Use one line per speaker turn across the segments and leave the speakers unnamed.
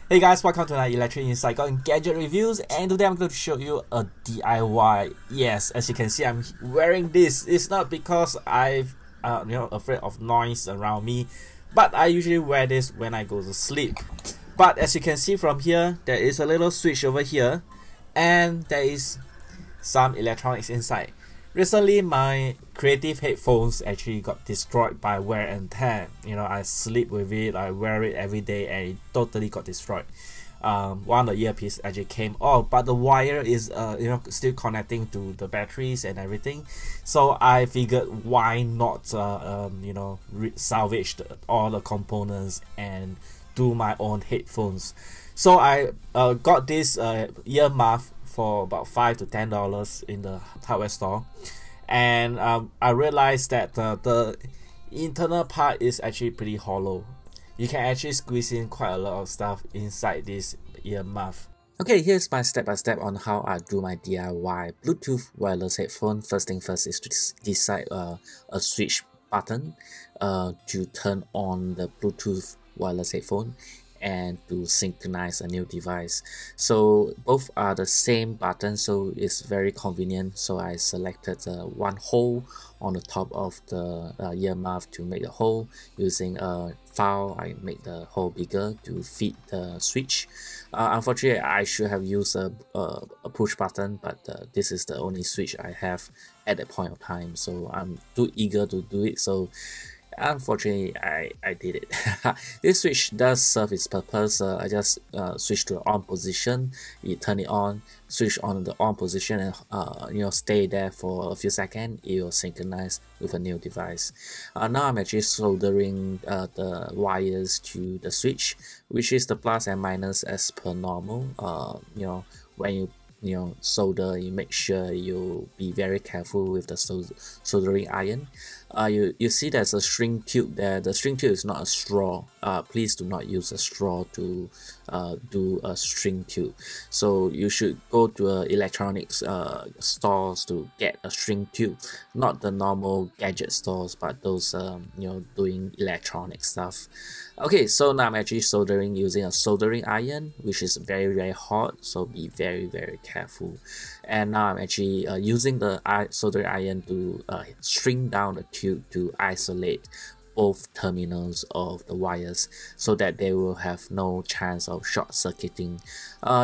Hey guys, welcome to another Electric Insight and Gadget Reviews, and today I'm going to show you a DIY. Yes, as you can see, I'm wearing this. It's not because I've afraid of noise around me, but I usually wear this when I go to sleep. But as you can see from here, there is a little switch over here, and there is some electronics inside. Recently, my creative headphones actually got destroyed by wear and tear. I sleep with it, I wear it every day, and it totally got destroyed. One of the earpiece actually came off, but the wire is still connecting to the batteries and everything. So I figured, why not salvage all the components and do my own headphones. So I got this ear muff for about $5 to $10 in the hardware store, and I realized that the internal part is actually pretty hollow. You can actually squeeze in quite a lot of stuff inside this ear muff. Okay, here's my step-by-step on how I do my DIY Bluetooth wireless headphone. First thing first is to decide a switch button to turn on the Bluetooth wireless headphone and to synchronize a new device. So both are the same button, so it's very convenient. So I selected one hole on the top of the ear muff to make the hole. Using a file, I make the hole bigger to fit the switch. Unfortunately, I should have used a push button, but this is the only switch I have at that point of time, so I'm too eager to do it. So unfortunately, I did it. This switch does serve its purpose. I just switch to the on position, you turn it on, switch on the on position, and stay there for a few seconds. It will synchronize with a new device. Now I'm actually soldering the wires to the switch, which is the plus and minus as per normal. When you solder, you make sure you be very careful with the soldering iron. You see there's a string tube there. The string tube is not a straw. Please do not use a straw to do a string tube. So you should go to electronics stores to get a string tube, not the normal gadget stores, but those doing electronic stuff. Okay, so now I'm actually soldering using a soldering iron, which is very hot, so be very careful. And now I'm actually using the soldering iron to shrink down the tube to isolate both terminals of the wires so that they will have no chance of short circuiting.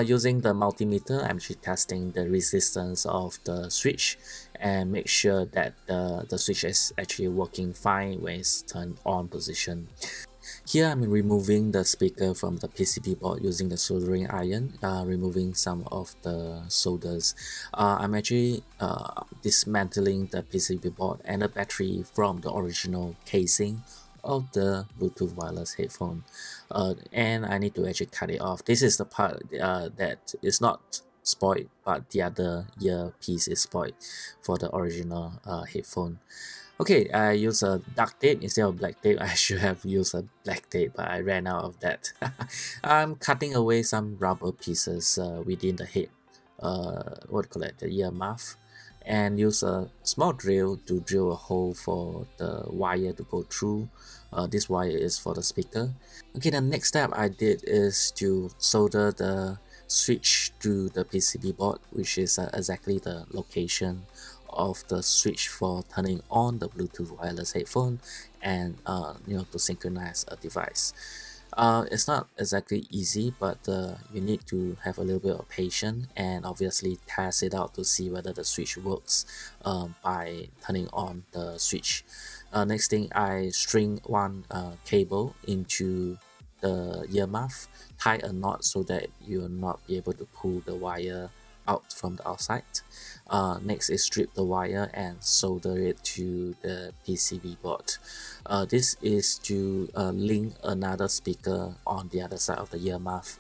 Using the multimeter, I'm actually testing the resistance of the switch and make sure that the switch is actually working fine when it's turned on position. Here I'm removing the speaker from the PCB board using the soldering iron, removing some of the solders. I'm actually dismantling the PCB board and the battery from the original casing of the Bluetooth wireless headphone, and I need to actually cut it off. This is the part that is not spoiled, but the other earpiece is spoiled for the original headphone. Okay, I use a duct tape instead of black tape. I should have used a black tape, but I ran out of that. I'm cutting away some rubber pieces within the head, the ear muff, and use a small drill to drill a hole for the wire to go through. This wire is for the speaker. Okay, the next step I did is to solder the switch to the PCB board, which is exactly the location of the switch for turning on the Bluetooth wireless headphone and to synchronize a device. It's not exactly easy, but you need to have a little bit of patience and obviously test it out to see whether the switch works by turning on the switch. Next thing, I string one cable into the ear muff, tie a knot so that you will not be able to pull the wire out from the outside. Next is strip the wire and solder it to the PCB board. This is to link another speaker on the other side of the ear muff.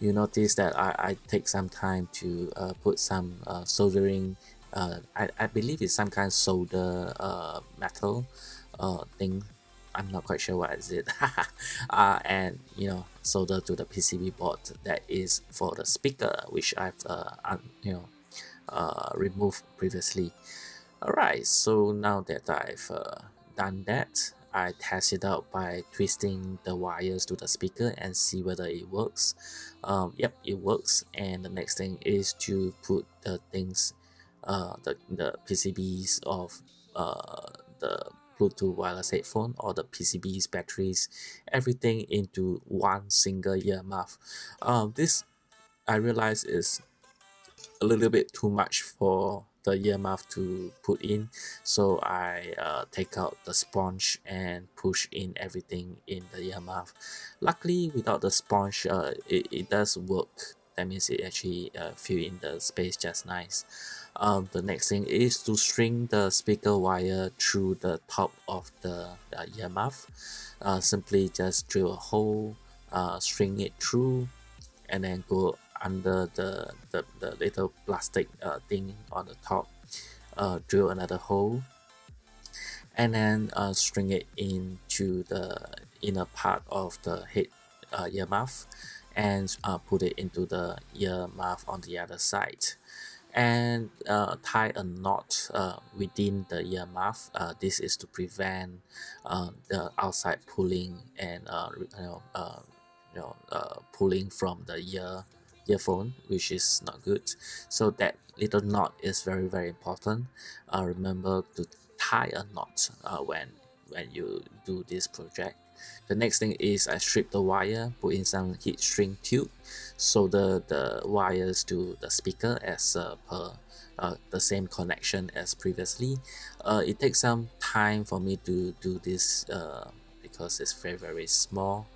You notice that I take some time to put some soldering. I believe it's some kind of solder metal thing. I'm not quite sure what is it. And solder to the PCB board that is for the speaker, which I've removed previously. Alright, so now that I've done that, I test it out by twisting the wires to the speaker and see whether it works. Yep, it works. And the next thing is to put the things, the PCBs of the Bluetooth wireless headphone or the PCBs, batteries, everything into one single ear muff. This I realize is a little bit too much for the ear muff to put in, so I take out the sponge and push in everything in the ear muff. Luckily, without the sponge, it does work. That means it actually fill in the space just nice. The next thing is to string the speaker wire through the top of the ear muff. Simply just drill a hole, string it through, and then go under the little plastic thing on the top, drill another hole, and then string it into the inner part of the head ear muff, and put it into the ear muff on the other side, and tie a knot within the ear muff. This is to prevent the outside pulling and pulling from the earphone, which is not good. So that little knot is very important. Remember to tie a knot when you do this project. The next thing is I strip the wire, put in some heat shrink tube, so the wires to the speaker as per the same connection as previously. It takes some time for me to do this because it's very small,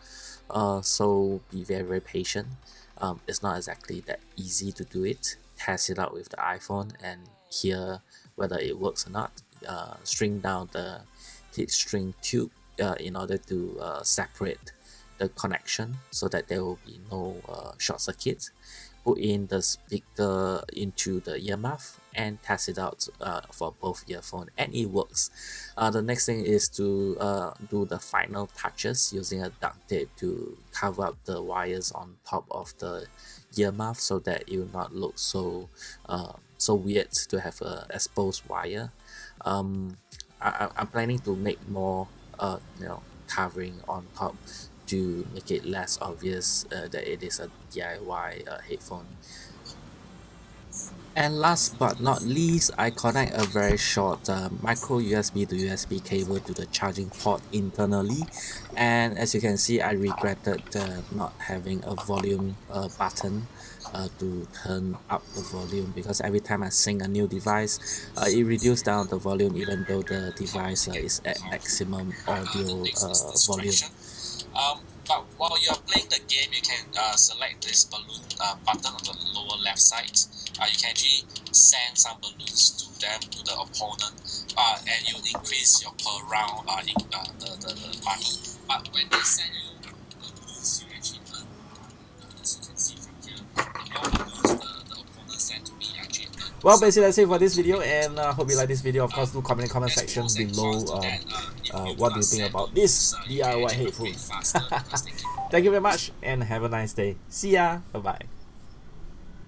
so be very patient. It's not exactly that easy to do it. Test it out with the iPhone and hear whether it works or not. String down the heat shrink tube in order to separate the connection so that there will be no short circuit. Put in the speaker into the ear muff and test it out for both earphone, and it works. The next thing is to do the final touches using a duct tape to cover up the wires on top of the ear muff so that it will not look so weird to have a exposed wire. I'm planning to make more covering on top to make it less obvious that it is a DIY headphone. And last but not least, I connect a very short micro USB to USB cable to the charging port internally, and as you can see, I regretted not having a volume button to turn up the volume, because every time I sync a new device, it reduces down the volume even though the device is at maximum audio volume.
But while you are playing the game, you can select this balloon button on the lower left side. You can actually send some balloons to the opponent, and you increase your per round the money. But when they send you balloons, you actually earn, as you can see from here, the more balloons the opponent send to me actually earn.
Well, basically that's it for this video, and hope you like this video. Of course, do comment in the comment section below what do you think about this DIY headphone. Thank you very much and have a nice day. See ya. Bye bye.